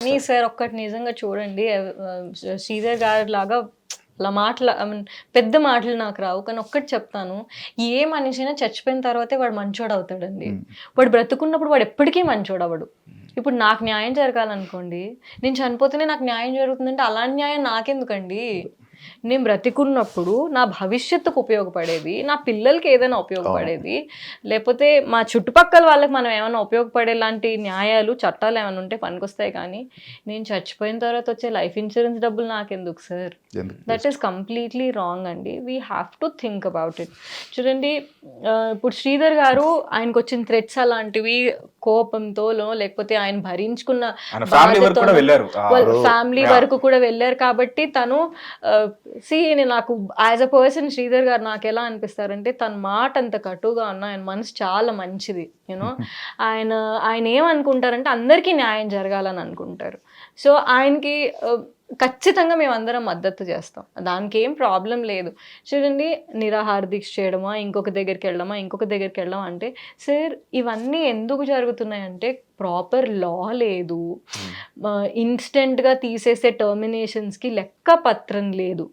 మీ sir ఒక్కటి నిజంగా చూడండి, శ్రీధర్ గారి లాగా అలా పెద్ద మాటలు నాకు రావు, కానీ ఒక్కటి చెప్తాను, ఏ మనిషైనా చచ్చిపోయిన తర్వాతే వాడు మంచోడు అవుతాడండి. వాడు బ్రతుకున్నప్పుడు వాడు ఎప్పటికీ మంచోడు అవ్వడు. ఇప్పుడు నాకు న్యాయం జరగాలనుకోండి, నేను చనిపోతేనే నాకు న్యాయం జరుగుతుందంటే అలాంటి న్యాయం నాకెందుకండి? నేను బ్రతికున్నప్పుడు నా భవిష్యత్తుకు ఉపయోగపడేది, నా పిల్లలకి ఏదైనా ఉపయోగపడేది, లేకపోతే మా చుట్టుపక్కల వాళ్ళకి మనం ఏమైనా ఉపయోగపడే లాంటి న్యాయాలు చట్టాలు ఏమైనా ఉంటే పనికొస్తాయి. కానీ నేను చచ్చిపోయిన తర్వాత వచ్చే లైఫ్ ఇన్సూరెన్స్ డబ్బులు నాకెందుకు sir? That is completely wrong అండి. We have to think about it. చూడండి, ఇప్పుడు శ్రీధర్ గారు ఆయనకు వచ్చిన థ్రెట్స్ అలాంటివి కోపంతోనో లేకపోతే ఆయన భరించుకున్న ఫ్యామిలీ వరకు కూడా వెళ్ళారు. కాబట్టి తను నాకు యాజ్ అ పర్సన్ శ్రీధర్ గారు నాకు ఎలా అనిపిస్తారంటే, తన మాట అంత కటుగా ఉన్న ఆయన మనసు చాలా మంచిది. యూనో ఆయన ఏమనుకుంటారంటే అందరికీ న్యాయం జరగాలని అనుకుంటారు. సో ఆయనకి ఖచ్చితంగా మేము అందరం మద్దతు చేస్తాం, దానికి ఏం ప్రాబ్లం లేదు. చూడండి, నిరాహార దీక్ష చేయడమా, ఇంకొక దగ్గరికి వెళ్ళడమా అంటే, సార్ ఇవన్నీ ఎందుకు జరుగుతున్నాయంటే ప్రాపర్ లా లేదు, ఇన్స్టెంట్గా తీసేసే టర్మినేషన్స్కి లెక్క పత్రం లేదు,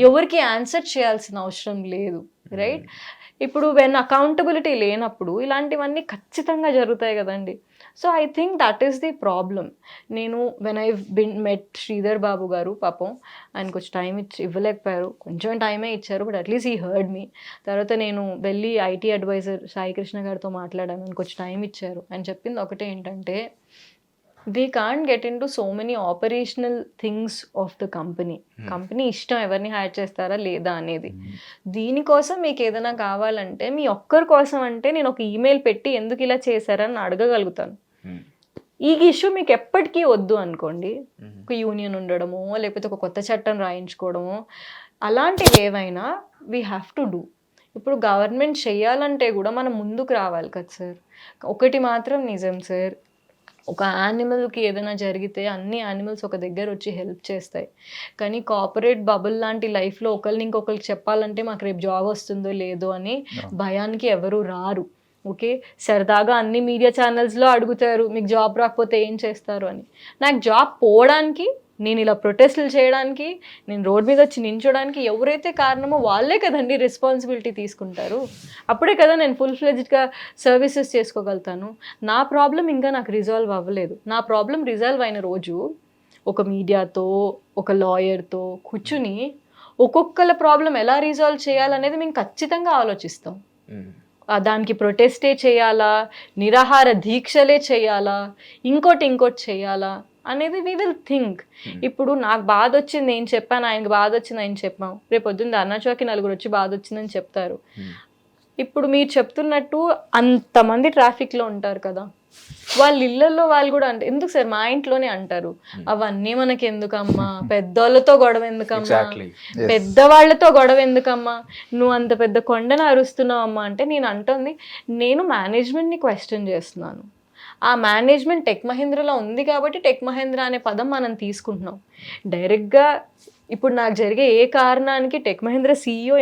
ఎవరికి ఆన్సర్ చేయాల్సిన అవసరం లేదు, రైట్? ఇప్పుడు వెన్ అకౌంటబిలిటీ లేనప్పుడు ఇలాంటివన్నీ ఖచ్చితంగా జరుగుతాయి కదండి. So I think that is the problem. నేను when I met Sridhar Babu గారు, పాపం ఆయనకు వచ్చి టైం ఇవ్వలేకపోయారు, కొంచెం టైమే ఇచ్చారు, బట్ అట్లీస్ట్ ఈ హర్డ్ మీ. తర్వాత నేను వెళ్ళి ఐటీ అడ్వైజర్ సాయి కృష్ణ గారితో మాట్లాడాను, ఆయనకు వచ్చి టైం ఇచ్చారు. ఆయన చెప్పింది ఒకటే ఏంటంటే, we can't get into so many operational things of the company. Company ఇష్టం ఎవరిని హైర్ చేస్తారా లేదా అనేది. దీనికోసం మీకు ఏదైనా కావాలంటే మీ ఒక్కరి కోసం అంటే నేను ఒక ఈమెయిల్ పెట్టి ఎందుకు ఇలా చేశారని అడగగలుగుతాను. ఈ ఇష్యూ మీకు ఎప్పటికీ వద్దు అనుకోండి, ఒక యూనియన్ ఉండడమో లేకపోతే ఒక కొత్త చట్టం రాయించుకోవడమో అలాంటివి ఏవైనా వీ హ్యావ్ టు డూ. ఇప్పుడు గవర్నమెంట్ చేయాలంటే కూడా మనం ముందుకు రావాలి కదా సార్. ఒకటి మాత్రం నిజం సార్, ఒక యానిమల్కి ఏదైనా జరిగితే అన్ని యానిమల్స్ ఒక దగ్గర వచ్చి హెల్ప్ చేస్తాయి. కానీ కార్పొరేట్ బబుల్ లాంటి లైఫ్లో ఒకరిని ఇంకొకరికి చెప్పాలంటే మాకు రేపు జాబ్ వస్తుందో లేదో అని భయానికి ఎవరు రారు. ఓకే, సరదాగా అన్ని మీడియా ఛానల్స్లో అడుగుతారు మీకు జాబ్ రాకపోతే ఏం చేస్తారు అని. నాకు జాబ్ పోవడానికి, నేను ఇలా ప్రొటెస్టులు చేయడానికి, నేను రోడ్ మీద వచ్చి నించోడానికి ఎవరైతే కారణమో వాళ్ళే కదండి రెస్పాన్సిబిలిటీ తీసుకుంటారు. అప్పుడే కదా నేను ఫుల్ ఫ్లెడ్జ్డ్గా సర్వీసెస్ చేసుకోగలుగుతాను. నా ప్రాబ్లం ఇంకా నాకు రిజాల్వ్ అవ్వలేదు. నా ప్రాబ్లం రిజాల్వ్ అయిన రోజు ఒక మీడియాతో, ఒక లాయర్తో కూర్చుని ఒక్కొక్కల ప్రాబ్లం ఎలా రిజాల్వ్ చేయాలనేది మేము ఖచ్చితంగా ఆలోచిస్తాం. దానికి ప్రొటెస్టే చేయాలా, నిరాహార దీక్షలే చేయాలా, ఇంకోటి చేయాలా అనేది వీ విల్ థింక్. ఇప్పుడు నాకు బాధ వచ్చింది నేను చెప్పాను, ఆయనకు బాధ వచ్చింది ఆయన చెప్పాం, రేపు పొద్దున్న అన్నచోకి నలుగురు వచ్చి బాధ వచ్చిందని చెప్తారు. ఇప్పుడు మీరు చెప్తున్నట్టు అంతమంది ట్రాఫిక్లో ఉంటారు కదా, వాళ్ళ ఇళ్ళల్లో వాళ్ళు కూడా అంటే ఎందుకు సార్ మా ఇంట్లోనే అంటారు, అవన్నీ మనకి ఎందుకమ్మా, పెద్దోళ్ళతో గొడవ ఎందుకమ్మా, పెద్దవాళ్లతో గొడవ ఎందుకమ్మా, నువ్వు అంత పెద్ద కొండను అరుస్తున్నావు అమ్మా అంటే నేను అంటుంది, నేను మేనేజ్మెంట్ని క్వశ్చన్ చేస్తున్నాను. ఆ మేనేజ్మెంట్ టెక్ మహీంద్రాలో ఉంది కాబట్టి టెక్ మహీంద్రా అనే పదం మనం తీసుకుంటున్నాం. డైరెక్ట్గా ఇప్పుడు నాకు జరిగే ఏ కారణానికి టెక్ మహీంద్రా CEO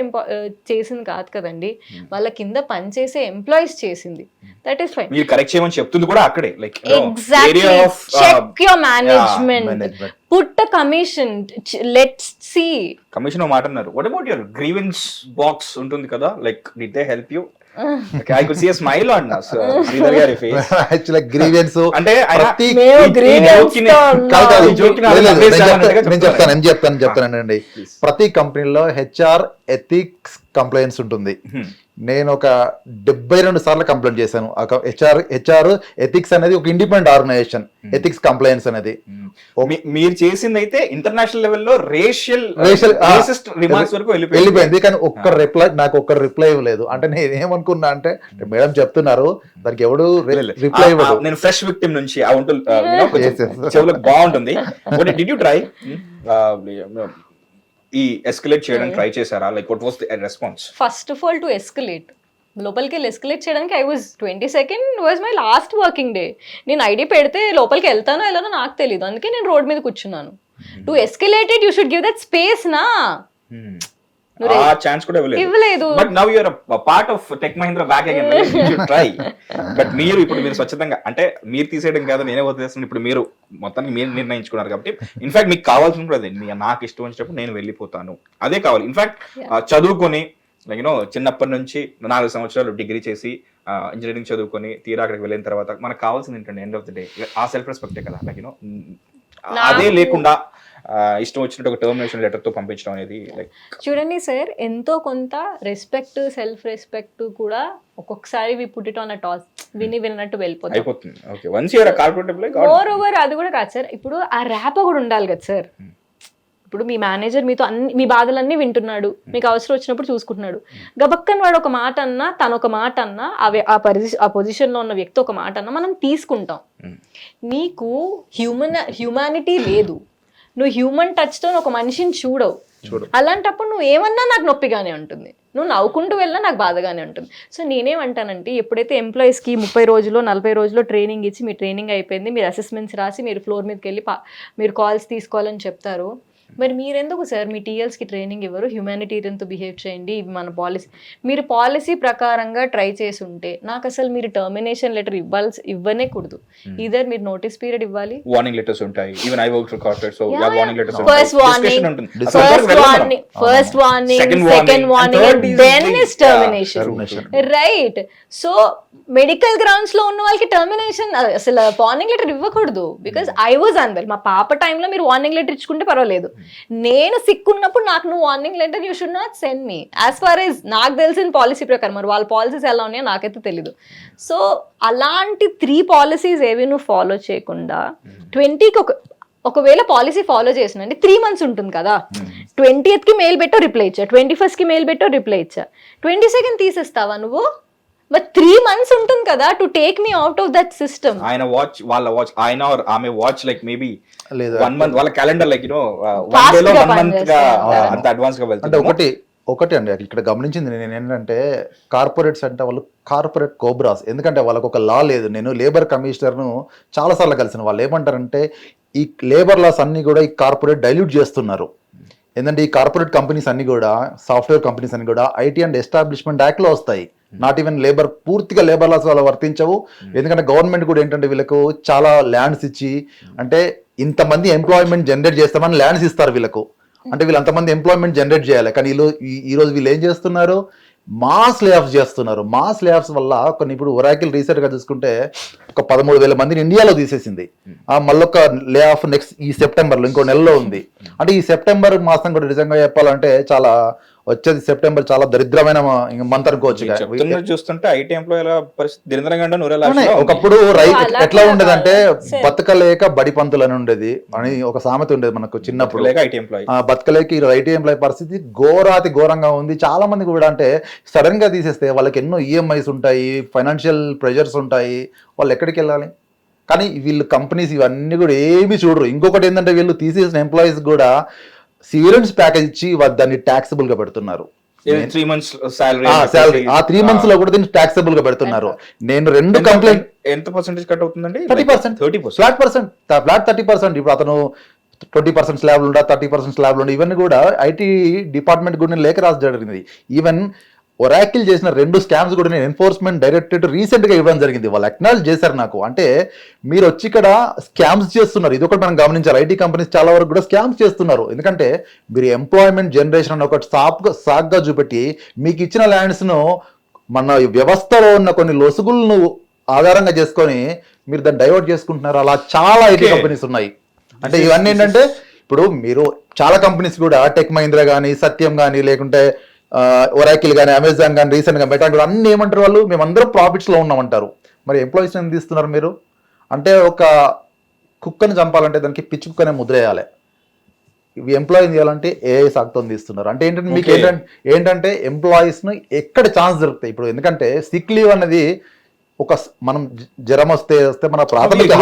చేసింది కాదు కదండి, వాళ్ళ కింద పనిచేసే ఎంప్లాయీస్ చేసింది. That is fine. మీరు కరెక్ట్ చేయమని చెప్తుంది కూడా అక్కడే, like exactly check your management, put a commission, let's see. Commission మాట అన్నారు. What about your grievance box ఉంటుంది కదా, like did they help you? I could see a smile on us, Sridhar గారి face. Actually grievance అంటే నేను చెప్తానండి. ప్రతి కంపెనీలో HR ఎథిక్స్ కంప్లైంట్స్ ఉంటుంది. నేను ఒక 72 సార్లు కంప్లైంట్ చేశాను. హెచ్ఆర్ ఎథిక్స్ అనేది ఒక ఇండిపెండెంట్ ఆర్గనైజేషన్, ఎథిక్స్ కంప్లైంట్స్ అనేది. మీరు చేసింది అయితే ఇంటర్నేషనల్ లెవెల్లో రేషియల్ రిమార్క్స్ వరకు వెళ్ళిపోయింది. కానీ నాకు ఒక్క రిప్లై ఇవ్వలేదు. అంటే నేను ఏమనుకున్నా అంటే మేడం చెప్తున్నారు, దానికి ఎవడు రిప్లై ఇవ్వదు. నేను ఫ్రెష్ విక్టిమ్ నుంచి చెవులకు బాగుంటుంది. డిడ్ యు ట్రై ఈ ఎస్కలేట్ చేయడానికి ట్రై చేశారా? Like what was the response? First of all to escalate, లోపలికి వెళ్ళి ఎస్కలేట్ చేయడానికి I was 22nd was my last working day. నేను ఐడి పెడితే లోపలికి వెళ్తానో వెళ్ళానో నాకు తెలియదు, అందుకే నేను రోడ్ మీద కూర్చున్నాను. To escalate it you should give that space నా. ఆ ఛాన్స్ కూడా ఇవ్వలేదు. But now you're part of Tech Mahindra back again try. But మీరు స్వచ్ఛందంగా అంటే మీరు తీసేయడం కాదు నేనే వదిలేస్తాను, ఇప్పుడు మీరు మొత్తానికి మీరు నిర్ణయించుకున్నారు కాబట్టి ఇన్ఫాక్ట్ మీకు కావాల్సిన కూడా అదే, నాకు ఇష్టం వచ్చినప్పుడు నేను వెళ్ళిపోతాను అదే కావాలి. ఇన్ఫాక్ట్ చదువుకొని లైక్ యూనో చిన్నప్పటి నుంచి 4 సంవత్సరాలు డిగ్రీ చేసి ఇంజనీరింగ్ చదువుకొని తీరా అక్కడికి వెళ్ళిన తర్వాత మనకు కావాల్సింది ఏంటంటే ఎండ్ ఆఫ్ ది డే ఆ సెల్ఫ్ రెస్పెక్టే కదా. లైక్ యూనో అదే లేకుండా ఇష్టం వచ్చినట్టు ఒక టర్మినేషన్ లెటర్ తో పంపించడం అనేది లైక్ చూడండి సార్, ఎంతో కొంత రెస్పెక్ట్, సెల్ఫ్ రెస్పెక్ట్ కూడా ఒక్కొక్కసారి we put it on a toss, విన్నట్టు వెళ్ళిపోతుంది, అయిపోతుంది. Okay once you're corporate employee, moreover అది కూడా కాదు సార్, ఇప్పుడు ఆ ర్యాప్ కూడా ఉండాలి కదా సార్. ఇప్పుడు మీ మేనేజర్ మీతో అన్ని మీ బాధలన్నీ వింటున్నాడు, మీకు అవసరం వచ్చినప్పుడు చూసుకుంటున్నాడు. గబక్కన్ వాడు ఒక మాట అన్నా, తను ఒక మాట అన్నా, ఆ పొజిషన్లో ఉన్న వ్యక్తి ఒక మాట అన్నా మనం తీసుకుంటాం. నీకు హ్యూమానిటీ లేదు, నువ్వు హ్యూమన్ టచ్తో ఒక మనిషిని చూడవు. అలాంటప్పుడు నువ్వు ఏమన్నా నాకు నొప్పిగానే ఉంటుంది, నువ్వు నవ్వుకుంటూ వెళ్ళినా నాకు బాధగానే ఉంటుంది. సో నేనేమంటానంటే ఎప్పుడైతే ఎంప్లాయీస్కి 30 రోజులు 40 రోజుల్లో ట్రైనింగ్ ఇచ్చి మీ ట్రైనింగ్ అయిపోయింది, మీరు అసెస్మెంట్స్ రాసి మీరు ఫ్లోర్ మీదకి వెళ్ళి మీరు కాల్స్ తీసుకోవాలని చెప్తారు, మరి మీరెందుకు సార్ మీ టీఎల్స్కి ట్రైనింగ్ ఇవ్వరు? హ్యూమానిటేరియన్తో బిహేవ్ చేయండి, ఇవి మన పాలసీ. మీరు పాలసీ ప్రకారంగా ట్రై చేసి ఉంటే నాకు అసలు మీరు టర్మినేషన్ లెటర్ ఇవ్వనే కూడదు. ఇదర్ మీరు నోటీస్ పీరియడ్ ఇవ్వాలి, వార్నింగ్ లెటర్స్ ఉంటాయి. Even I work for corporate, so yeah warning letters ఉంటాయి, first warning, second warning, then is termination, right? So medical grounds లో ఉన్న వాళ్ళకి టర్మినేషన్ అసలు వార్నింగ్ లెటర్ ఇవ్వకూడదు. బికాస్ ఐ వాజ్ అన్వెల్, మా పాప టైంలో మీరు వార్నింగ్ లెటర్ ఇచ్చుకుంటే పర్వాలేదు, నేను సిక్ ఉన్నప్పుడు నాకు నువ్వు warning letter you should not send me. As far as నాకు తెలిసిన పాలసీ ప్రకారం, మరి వాళ్ళ పాలసీస్ ఎలా ఉన్నాయో నాకైతే తెలీదు. సో అలాంటి 3 పాలసీస్ ఏవి నువ్వు ఫాలో చేయకుండా 20కి ఒకవేళ పాలసీ ఫాలో చేసినండి 3 months ఉంటుంది కదా, 20th మెయిల్ పెట్టో రిప్లై ఇచ్చా, 21st మెయిల్ పెట్టో రిప్లై ఇచ్చా, 22nd తీసేస్తావా నువ్వు? బట్ 3 months ఉంటుంది కదా to take me out of that system. ఆయన వాచ్, వాళ్ళ వాచ్, ఆయన ఆమె వాచ్ లైక్ మేబీ లేదా 1 month వాళ్ళ క్యాలెండర్ లైక్ యూనో 1 day లో 1 month గా అంత అడ్వాన్స్ గా వెళ్తుంది. అంటే ఒకటి అండి ఇక్కడ గమనించింది నేను ఏంటంటే, కార్పొరేట్స్ అంటే వాళ్ళు కార్పొరేట్ కోబ్రాస్. ఎందుకంటే వాళ్ళకు ఒక లా లేదు. నేను లేబర్ కమిషనర్ను చాలాసార్లు కలిసిన, వాళ్ళు ఏమంటారంటే ఈ లేబర్ లాస్ అన్ని కూడా ఈ కార్పొరేట్ డైల్యూట్ చేస్తున్నారు. ఏంటంటే ఈ కార్పొరేట్ కంపెనీస్ అన్ని కూడా, సాఫ్ట్వేర్ కంపెనీస్ అన్ని కూడా ఐటీ అండ్ ఎస్టాబ్లిష్మెంట్ యాక్ట్లో వస్తాయి. నాట్ ఈవెన్ లేబర్, పూర్తిగా లేబర్ లాస్ వాళ్ళు వర్తించవు. ఎందుకంటే గవర్నమెంట్ కూడా ఏంటంటే వీళ్ళకు చాలా ల్యాండ్స్ ఇచ్చి, అంటే ఇంతమంది ఎంప్లాయ్మెంట్ జనరేట్ చేస్తామని ల్యాండ్స్ ఇస్తారు వీళ్ళకు, అంటే వీళ్ళు అంతమంది ఎంప్లాయ్మెంట్ జనరేట్ చేయాలి. కానీ ఈరోజు వీళ్ళు ఏం చేస్తున్నారు, మాస్ లే ఆఫ్స్ చేస్తున్నారు. మాస్ లే ఆఫ్స్ వల్ల కొన్ని, ఇప్పుడు ఒరాకిల్ రీసెంట్గా చూసుకుంటే ఒక 13,000 మందిని ఇండియాలో తీసేసింది. మళ్ళొక లే ఆఫ్ నెక్స్ట్ ఈ సెప్టెంబర్లో, ఇంకో నెలలో ఉంది. అంటే ఈ సెప్టెంబర్ మాసం కూడా నిజంగా చెప్పాలంటే చాలా, వచ్చేది సెప్టెంబర్ చాలా దరిద్రమైన మంత్ అనుకోవచ్చు. చూస్తుంటే ఐటీ ఎంప్లాయీల పరిస్థితి ఒకప్పుడు రైతు ఎట్లా ఉండేదంటే బతకలేక బడి పంతులు అని ఉండేది అని ఒక సామెత ఉండేది మనకు చిన్నప్పుడు. బతకలేక ఈ ఐటీ ఎంప్లాయీ పరిస్థితి ఘోరాతి ఘోరంగా ఉంది. చాలా మంది కూడా అంటే సడన్ గా తీసేస్తే వాళ్ళకి ఎన్నో ఈఎంఐస్ ఉంటాయి, ఫైనాన్షియల్ ప్రెషర్స్ ఉంటాయి, వాళ్ళు ఎక్కడికి వెళ్ళాలి? కానీ వీళ్ళు కంపెనీస్ ఇవన్నీ కూడా ఏమీ చూడరు. ఇంకొకటి ఏంటంటే వీళ్ళు తీసేసిన ఎంప్లాయీస్ కూడా సీరియన్స్ ప్యాకేజ్ ఇచ్చి దాన్ని ట్యాక్సబుల్ గా పెడుతున్నారు. 3 months salary, ఆ 3 months లో కూడా దీన్ని ట్యాక్సబుల్ గా పెడుతున్నారు. నేను 2 కంప్లైంట్, ఎంత పర్సెంటేజ్ కట్ అవుతుందండి? 30%, ఫ్లాట్ 30%. ఇప్పుడు అతను 20% స్లాబ్లు ఉండా, 30% స్లాబ్లు ఉండా, ఇవన్నీ కూడా ఐటీ డిపార్ట్మెంట్ కూడా లేఖ రాసి జరిగింది. ఈవెన్ ఒరాకిల్ చేసిన 2 స్కామ్స్ కూడా నేను ఎన్ఫోర్స్మెంట్ డైరెక్టరేట్ రీసెంట్ గా ఇవ్వడం జరిగింది. వాళ్ళు అక్నాలెడ్జ్ చేశారు నాకు. అంటే మీరు వచ్చి ఇక్కడ స్కామ్స్ చేస్తున్నారు, ఇది ఒకటి మనం గమనించాలి. ఐటీ కంపెనీస్ చాలా వరకు కూడా స్కామ్స్ చేస్తున్నారు. ఎందుకంటే మీరు ఎంప్లాయ్మెంట్ జనరేషన్ అని ఒకటి సాగ్గా చూపెట్టి మీకు ఇచ్చిన ల్యాండ్స్ ను మన వ్యవస్థలో ఉన్న కొన్ని లొసుగులను ఆధారంగా చేసుకొని మీరు దాన్ని డైవర్ట్ చేసుకుంటున్నారు. అలా చాలా ఐటీ కంపెనీస్ ఉన్నాయి. అంటే ఇవన్నీ ఏంటంటే, ఇప్పుడు మీరు చాలా కంపెనీస్ కూడా టెక్ మహీంద్రా కానీ, సత్యం కానీ, లేకుంటే ఒరాకిల్ కానీ, అమెజాన్ కానీ, రీసెంట్ గా మెటా అన్ని ఏమంటారు, వాళ్ళు మేమందరం ప్రాఫిట్స్ లో ఉన్నామంటారు. మరి ఎంప్లాయీస్ ఏం తీస్తున్నారు మీరు? అంటే ఒక కుక్కని చంపాలంటే దానికి పిచ్చి కుక్కనే ముద్ర వేయాలి. ఎంప్లాయీ చేయాలంటే ఏఐ సాగుతో తీస్తున్నారు. అంటే ఏంటంటే మీకు ఏంటంటే ఎంప్లాయీస్ ను ఎక్కడ ఛాన్స్ దొరుకుతాయి ఇప్పుడు. ఎందుకంటే సిక్ లీవ్ అనేది ఒక మనం జ్వరం వస్తే మన ప్రాథమిక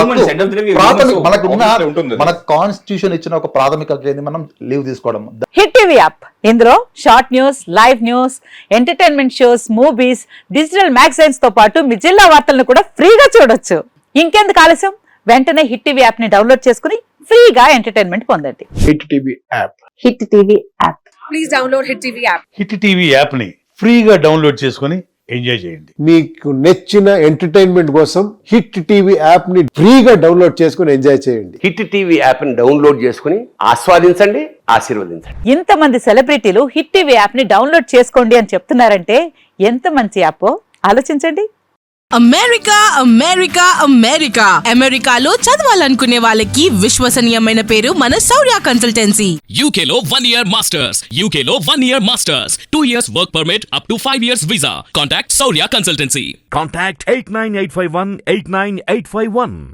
మన కాన్స్టిట్యూషన్ ఇచ్చిన ఒక ప్రాథమిక మనం లీవ్ తీసుకోవడం. హిట్ టీవీ యాప్, ఇందులో short news, live news, entertainment shows, movies, digital magazines తో పాటు మీ జిల్లా వార్తలను కూడా ఫ్రీగా చూడొచ్చు. ఇంకెందుకు ఆలస్యం, వెంటనే హిట్ టీవీ యాప్ ని డౌన్లోడ్ చేసుకుని ఫ్రీగా ఎంటర్టైన్మెంట్ పొందండి. Hit TV app. Hit TV app please download Hit TV app. Hit TV యాప్ని ఫ్రీగా డౌన్లోడ్ చేసుకొని ఎంజాయ్ చేయండి. మీకు నచ్చిన ఎంటర్టైన్మెంట్ కోసం హిట్ టీవీ యాప్ ని ఫ్రీగా డౌన్లోడ్ చేసుకుని ఎంజాయ్ చేయండి. హిట్ టీవీ యాప్ని డౌన్లోడ్ చేసుకుని ఆస్వాదించండి, ఆశీర్వదించండి. ఇంతమంది సెలబ్రిటీలు హిట్ టీవీ యాప్ ని డౌన్లోడ్ చేసుకోండి అని చెప్తున్నారంటే ఎంత మంచి యాప్ ఆలోచించండి. అమెరికా అమెరికా అమెరికా అమెరికాలో చదవాలనుకునే వాళ్ళకి విశ్వసనీయమైన పేరు మన శౌర్య కన్సల్టెన్సీ. UK లో 1 year masters. UK లో 1 year masters. 2 years work permit up to 5 years visa. Contact Saurya Consultancy. Contact 89851 89851.